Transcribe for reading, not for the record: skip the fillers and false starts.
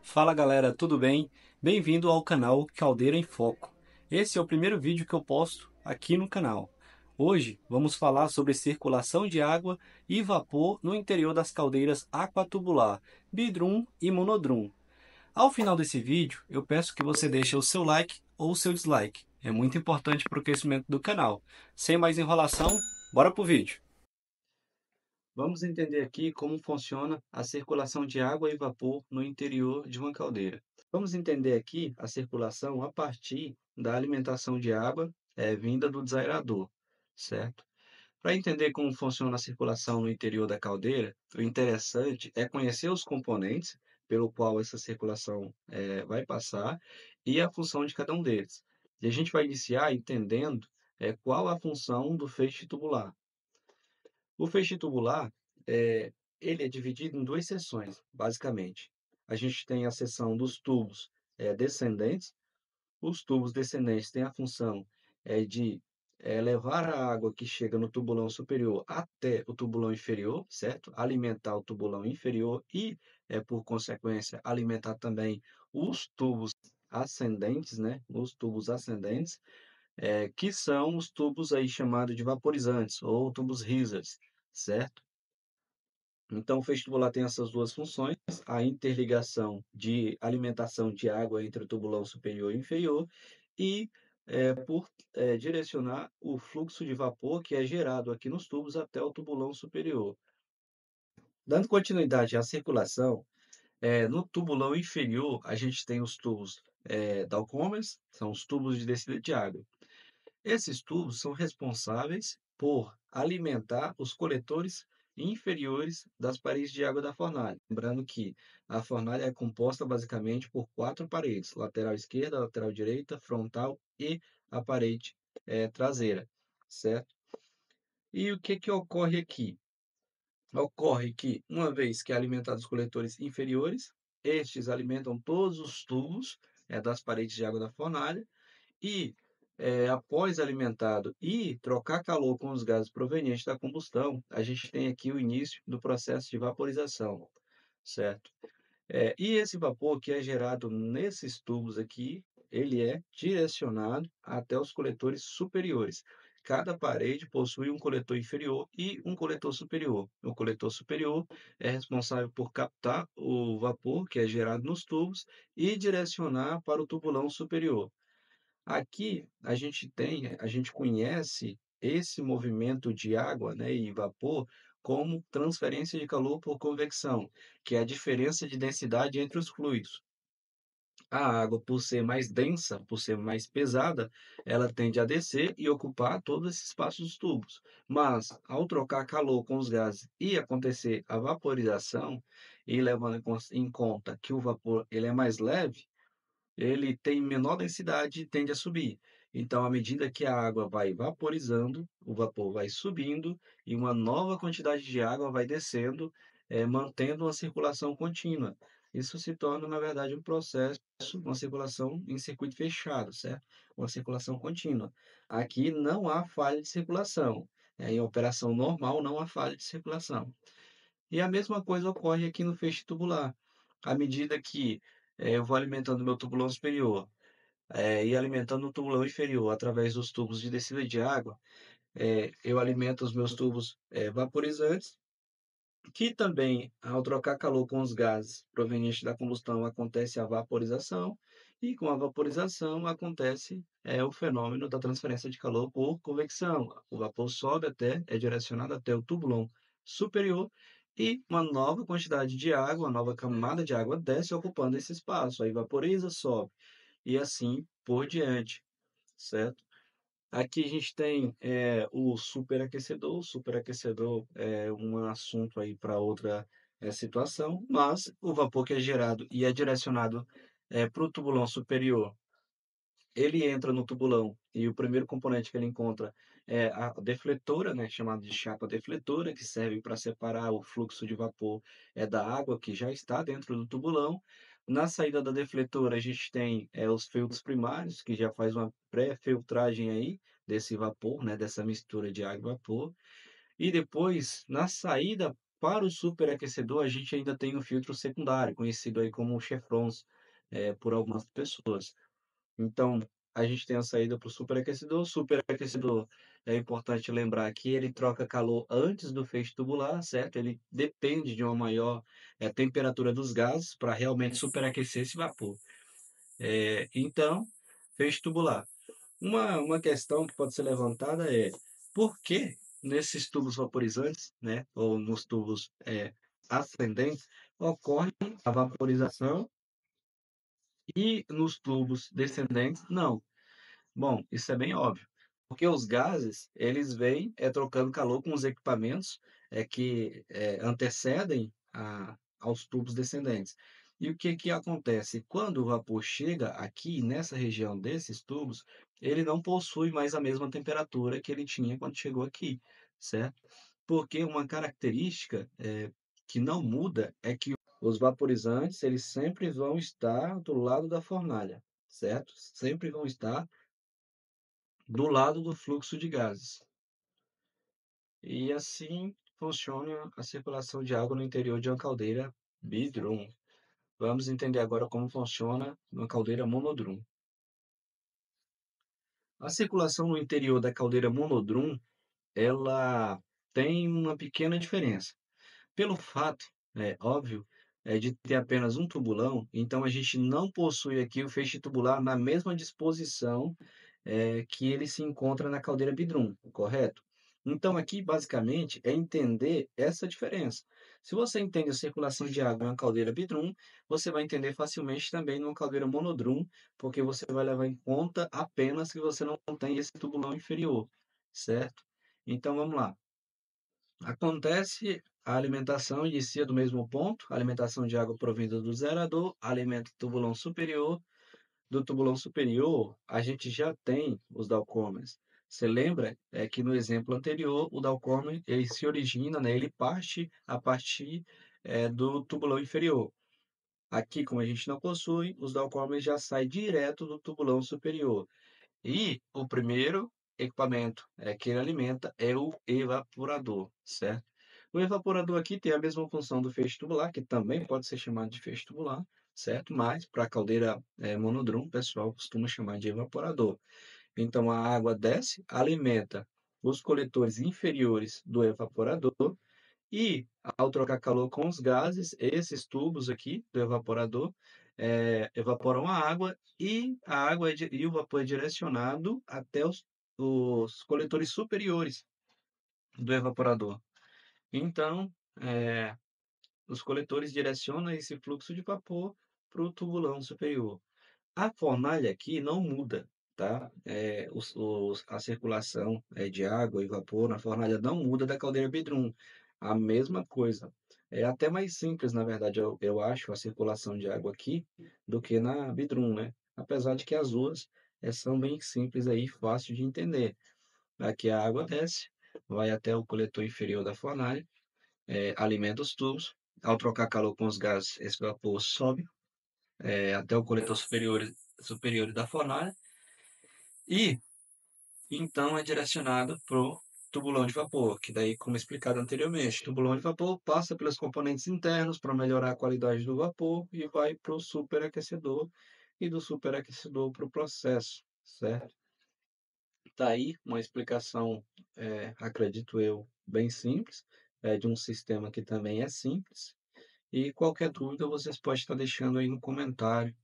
Fala galera, tudo bem? Bem-vindo ao canal Caldeira em Foco. Esse é o primeiro vídeo que eu posto aqui no canal. Hoje vamos falar sobre circulação de água e vapor no interior das caldeiras aquatubular, bidrum e monodrum. Ao final desse vídeo, eu peço que você deixe o seu like ou o seu dislike. É muito importante para o crescimento do canal. Sem mais enrolação, bora pro vídeo! Vamos entender aqui como funciona a circulação de água e vapor no interior de uma caldeira. Vamos entender aqui a circulação a partir da alimentação de água vinda do desaerador, certo? Para entender como funciona a circulação no interior da caldeira, o interessante é conhecer os componentes pelo qual essa circulação vai passar e a função de cada um deles. E a gente vai iniciar entendendo qual a função do feixe tubular. O feixe tubular, ele é dividido em 2 seções, basicamente. A gente tem a seção dos tubos, descendentes. Os tubos descendentes têm a função, de, levar a água que chega no tubulão superior até o tubulão inferior, certo? Alimentar o tubulão inferior e, por consequência, alimentar também os tubos ascendentes, né, os tubos ascendentes, que são os tubos aí chamados de vaporizantes ou tubos risers, certo? Então, o vestibular tem essas duas funções, a interligação de alimentação de água entre o tubulão superior e inferior e, direcionar o fluxo de vapor que é gerado aqui nos tubos até o tubulão superior. Dando continuidade à circulação, no tubulão inferior, a gente tem os tubos, Dawkomers, são os tubos de descida de água. Esses tubos são responsáveis por alimentar os coletores inferiores das paredes de água da fornalha. Lembrando que a fornalha é composta basicamente por 4 paredes: lateral esquerda, lateral direita, frontal e a parede traseira, certo? E o que que ocorre aqui? Ocorre que, uma vez que é alimentado os coletores inferiores, estes alimentam todos os tubos das paredes de água da fornalha e, após alimentado e trocar calor com os gases provenientes da combustão, a gente tem aqui o início do processo de vaporização, certo? E esse vapor que é gerado nesses tubos aqui, ele é direcionado até os coletores superiores. Cada parede possui um coletor inferior e um coletor superior. O coletor superior é responsável por captar o vapor que é gerado nos tubos e direcionar para o tubulão superior. Aqui a gente conhece esse movimento de água, né, e vapor como transferência de calor por convecção, que é a diferença de densidade entre os fluidos. A água, por ser mais densa, por ser mais pesada, ela tende a descer e ocupar todo esse espaço dos tubos. Mas, ao trocar calor com os gases e acontecer a vaporização, e levando em conta que o vapor ele é mais leve, ele tem menor densidade e tende a subir. Então, à medida que a água vai vaporizando, o vapor vai subindo e uma nova quantidade de água vai descendo, mantendo uma circulação contínua. Isso se torna, na verdade, um processo, uma circulação em circuito fechado, certo? Uma circulação contínua. Aqui não há falha de circulação. Em operação normal, não há falha de circulação. E a mesma coisa ocorre aqui no feixe tubular. À medida que eu vou alimentando meu tubulão superior, e alimentando o tubulão inferior através dos tubos de descida de água, eu alimento os meus tubos vaporizantes, que também, ao trocar calor com os gases provenientes da combustão, acontece a vaporização, e com a vaporização acontece o fenômeno da transferência de calor por convecção. O vapor sobe até, é direcionado até o tubulão superior, e uma nova quantidade de água, uma nova camada de água desce ocupando esse espaço, aí vaporiza, sobe, e assim por diante, certo? Aqui a gente tem o superaquecedor. O superaquecedor é um assunto aí para outra situação, mas o vapor que é gerado e é direcionado para o tubulão superior, ele entra no tubulão e o primeiro componente que ele encontra é a defletora, né, chamada de chapa defletora, que serve para separar o fluxo de vapor da água que já está dentro do tubulão. Na saída da defletora, a gente tem os filtros primários, que já faz uma pré-filtragem aí desse vapor, né, dessa mistura de água e vapor. E depois, na saída para o superaquecedor, a gente ainda tem um filtro secundário, conhecido aí como chefrons, por algumas pessoas. Então, a gente tem a saída para o superaquecedor. O superaquecedor, é importante lembrar que ele troca calor antes do feixe tubular, certo? Ele depende de uma maior, temperatura dos gases para realmente superaquecer esse vapor. Então, feixe tubular. Uma questão que pode ser levantada é: por que nesses tubos vaporizantes, né, ou nos tubos, ascendentes, ocorre a vaporização e nos tubos descendentes não? Bom, isso é bem óbvio, porque os gases, eles vêm, trocando calor com os equipamentos, que, antecedem aos tubos descendentes. E o que que acontece? Quando o vapor chega aqui nessa região desses tubos, ele não possui mais a mesma temperatura que ele tinha quando chegou aqui, certo? Porque uma característica, que não muda é que os vaporizantes, eles sempre vão estar do lado da fornalha, certo? Sempre vão estar do lado do fluxo de gases. E assim funciona a circulação de água no interior de uma caldeira bidrum. Vamos entender agora como funciona uma caldeira monodrum. A circulação no interior da caldeira monodrum, ela tem uma pequena diferença. Pelo fato, é óbvio, de ter apenas um tubulão, então a gente não possui aqui o feixe tubular na mesma disposição, que ele se encontra na caldeira Bidrum, correto? Então aqui, basicamente, é entender essa diferença. Se você entende a circulação de água em uma caldeira Bidrum, você vai entender facilmente também numa caldeira Monodrum, porque você vai levar em conta apenas que você não tem esse tubulão inferior, certo? Então vamos lá. Acontece a alimentação inicia do mesmo ponto, alimentação de água provinda do zerador, alimenta o tubulão superior. Do tubulão superior, a gente já tem os Dawcomes. Você lembra, que no exemplo anterior, o Dawcome, ele se origina, né, ele parte a partir, do tubulão inferior. Aqui, como a gente não possui, os Dawcomes já saem direto do tubulão superior. E o primeiro equipamento, que ele alimenta é o evaporador, certo? O evaporador aqui tem a mesma função do feixe tubular, que também pode ser chamado de feixe tubular, certo? Mas para a caldeira, monodrum, o pessoal costuma chamar de evaporador. Então a água desce, alimenta os coletores inferiores do evaporador e, ao trocar calor com os gases, esses tubos aqui do evaporador, evaporam a água e a água e o vapor é direcionado até os coletores superiores do evaporador. Então, os coletores direcionam esse fluxo de vapor para o tubulão superior. A fornalha aqui não muda, tá? A circulação, de água e vapor na fornalha não muda da caldeira Bidrum, a mesma coisa. É até mais simples, na verdade, eu acho, a circulação de água aqui, do que na Bidrum, né? Apesar de que as 2, são bem simples aí, fácil de entender. Aqui a água desce, vai até o coletor inferior da fornalha, alimenta os tubos, ao trocar calor com os gases, esse vapor sobe, até o coletor superior da fornalha e então é direcionado para o tubulão de vapor, que daí, como explicado anteriormente, o tubulão de vapor passa pelos componentes internos para melhorar a qualidade do vapor e vai para o superaquecedor e do superaquecedor para o processo, certo? Tá aí uma explicação, acredito eu, bem simples, de um sistema que também é simples. E qualquer dúvida vocês podem estar deixando aí no comentário